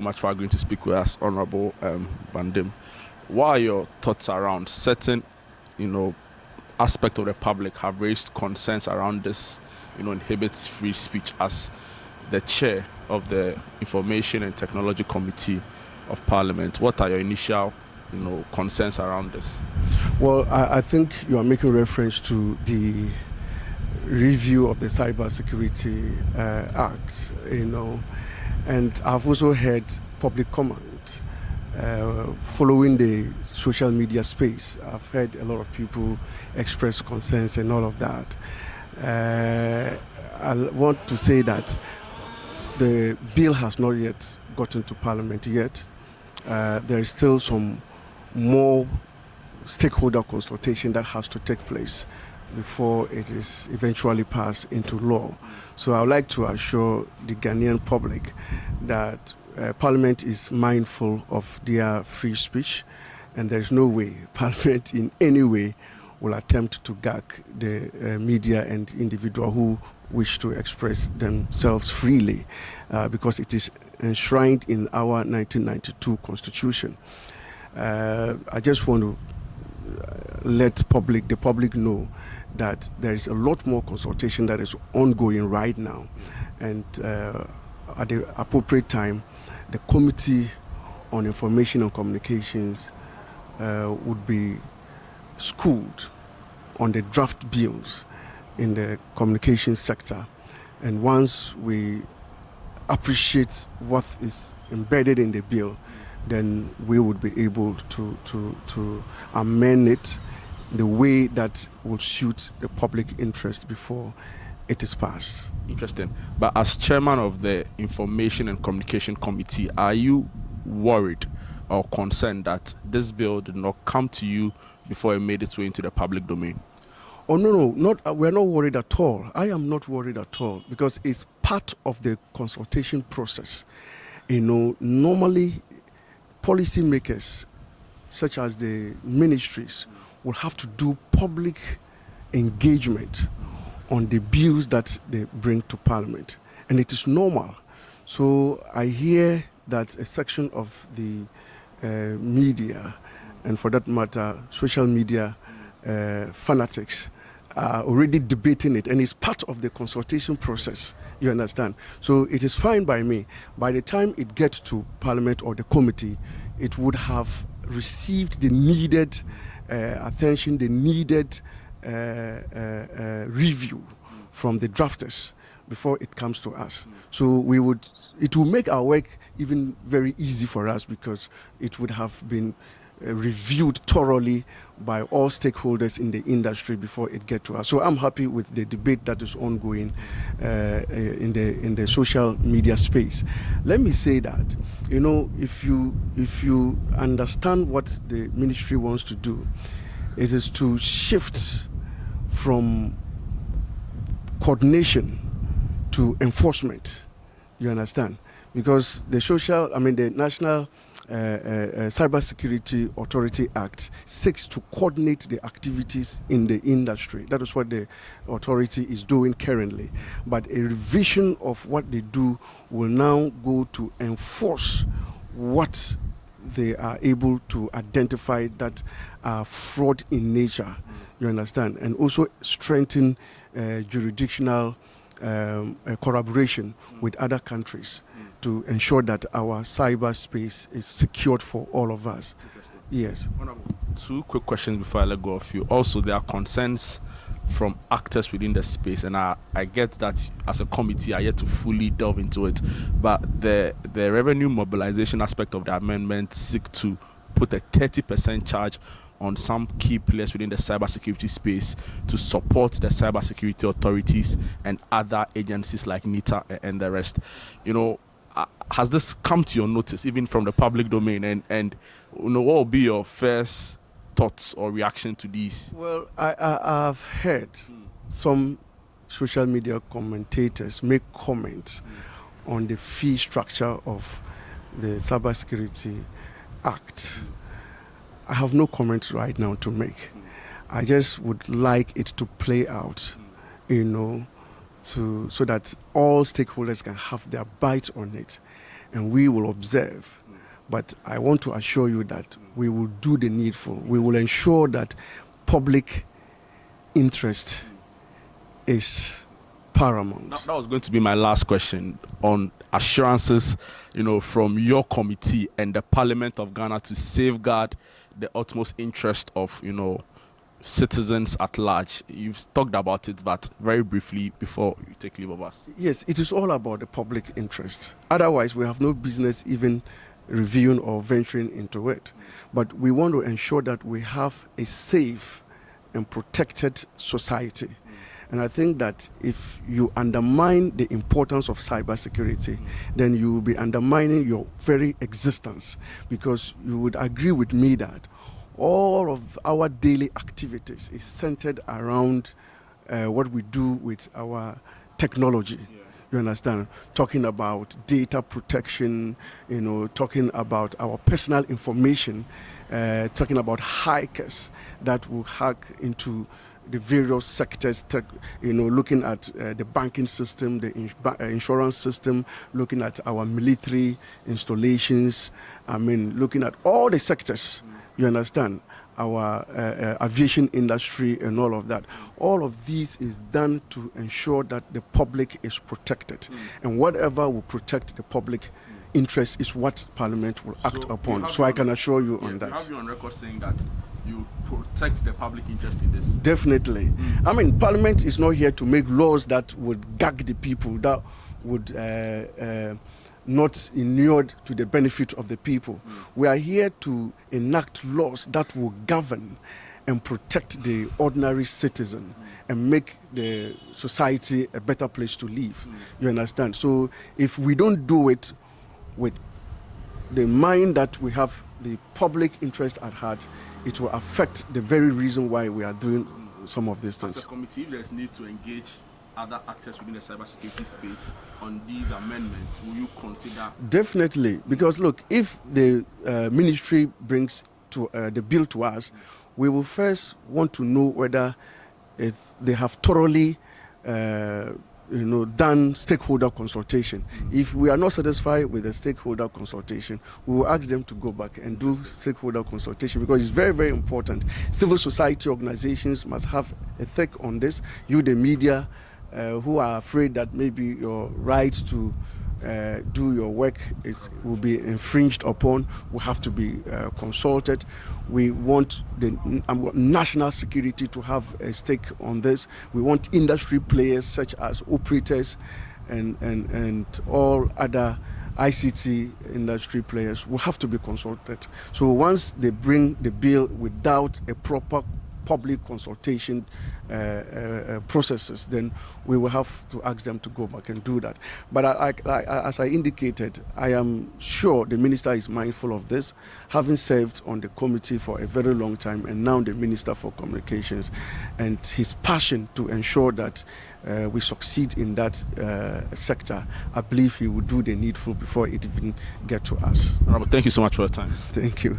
Much for agreeing to speak with us, Honorable Bandim. What are your thoughts around certain, aspect of the public have raised concerns around this, inhibits free speech as the chair of the Information and Technology Committee of Parliament? What are your initial, concerns around this? Well, I think you are making reference to the review of the Cybersecurity Act, and I've also heard public comment following the social media space. I've heard a lot of people express concerns and all of that. I want to say that the bill has not yet gotten to Parliament yet. There is still some more stakeholder consultation that has to take place before it is eventually passed into law. So I would like to assure the Ghanaian public that Parliament is mindful of their free speech, and there is no way Parliament in any way will attempt to gag the media and individual who wish to express themselves freely, because it is enshrined in our 1992 Constitution. I just want to let the public know that there is a lot more consultation that is ongoing right now, and at the appropriate time, the Committee on Information and Communications would be schooled on the draft bills in the communication sector, and once we appreciate what is embedded in the bill, then we would be able to amend it the way that will suit the public interest before it is passed. Interesting. But as chairman of the Information and Communication Committee, are you worried or concerned that this bill did not come to you before it made its way into the public domain? Oh, no, we're not worried at all. I am not worried at all, because it's part of the consultation process. Normally policymakers, such as the ministries, will have to do public engagement on the bills that they bring to Parliament, and it is normal. So I hear that a section of the media, and for that matter, social media fanatics, are already debating it, and it's part of the consultation process. You understand? So it is fine by me. By the time it gets to Parliament or the committee, it would have received the needed attention, the needed review from the drafters before it comes to us. So it will make our work even very easy for us, because it would have been reviewed thoroughly by all stakeholders in the industry before it gets to us. So I'm happy with the debate that is ongoing in the social media space. Let me say that, if you understand what the ministry wants to do, it is to shift from coordination to enforcement. You understand? Because the National Cybersecurity Authority Act seeks to coordinate the activities in the industry. That is what the authority is doing currently. But a revision of what they do will now go to enforce what they are able to identify that are fraud in nature. You understand? And also strengthen jurisdictional collaboration with other countries to ensure that our cyberspace is secured for all of us. Yes. Two quick questions before I let go of you. Also, there are concerns from actors within the space, and I get that as a committee are yet to fully delve into it, but the revenue mobilization aspect of the amendment seek to put a 30% charge on some key players within the cybersecurity space to support the cybersecurity authorities and other agencies like NITA and the rest. Has this come to your notice, even from the public domain? And what will be your first thoughts or reaction to these? Well, I've heard some social media commentators make comments on the fee structure of the Cybersecurity Act. I have no comments right now to make. I just would like it to play out, so that all stakeholders can have their bite on it. and we will observe. But I want to assure you that we will do the needful. We will ensure that public interest is paramount. That was going to be my last question on assurances, from your committee and the Parliament of Ghana to safeguard the utmost interest of, citizens at large. You've talked about it, but very briefly before you take leave of us. Yes, it is all about the public interest. Otherwise, we have no business even reviewing or venturing into it. But we want to ensure that we have a safe and protected society. And I think that if you undermine the importance of cybersecurity, then you will be undermining your very existence, because you would agree with me that all of our daily activities is centered around what we do with our technology. You understand? Talking about data protection, talking about our personal information, talking about hackers that will hack into the various sectors, looking at the banking system, the insurance system, looking at our military installations, looking at all the sectors, you understand, our aviation industry and all of that. All of these is done to ensure that the public is protected. And whatever will protect the public interest is what Parliament will act upon. So I can assure you on that. You have you on record saying that you protect the public interest in this? Definitely. Parliament is not here to make laws that would gag the people, that would not inured to the benefit of the people. We are here to enact laws that will govern and protect the ordinary citizen and make the society a better place to live. You understand? So if we don't do it with the mind that we have the public interest at heart, it will affect the very reason why we are doing some of these things. As a committee, if there's need to engage other actors within the cybersecurity space on these amendments, will you consider? Definitely, because look, if the ministry brings the bill to us, we will first want to know whether they have thoroughly done stakeholder consultation. If we are not satisfied with the stakeholder consultation, we will ask them to go back and do stakeholder consultation, because it's very, very important. Civil society organizations must have a take on this. You, the media, who are afraid that maybe your rights to do your work will be infringed upon, will have to be consulted. We want the national security to have a stake on this. We want industry players such as operators and all other ICT industry players will have to be consulted. So once they bring the bill without a proper public consultation processes, then we will have to ask them to go back and do that. But as I indicated, I am sure the minister is mindful of this, having served on the committee for a very long time and now the Minister for Communications, and his passion to ensure that we succeed in that sector. I believe he will do the needful before it even gets to us. Robert, thank you so much for your time. Thank you.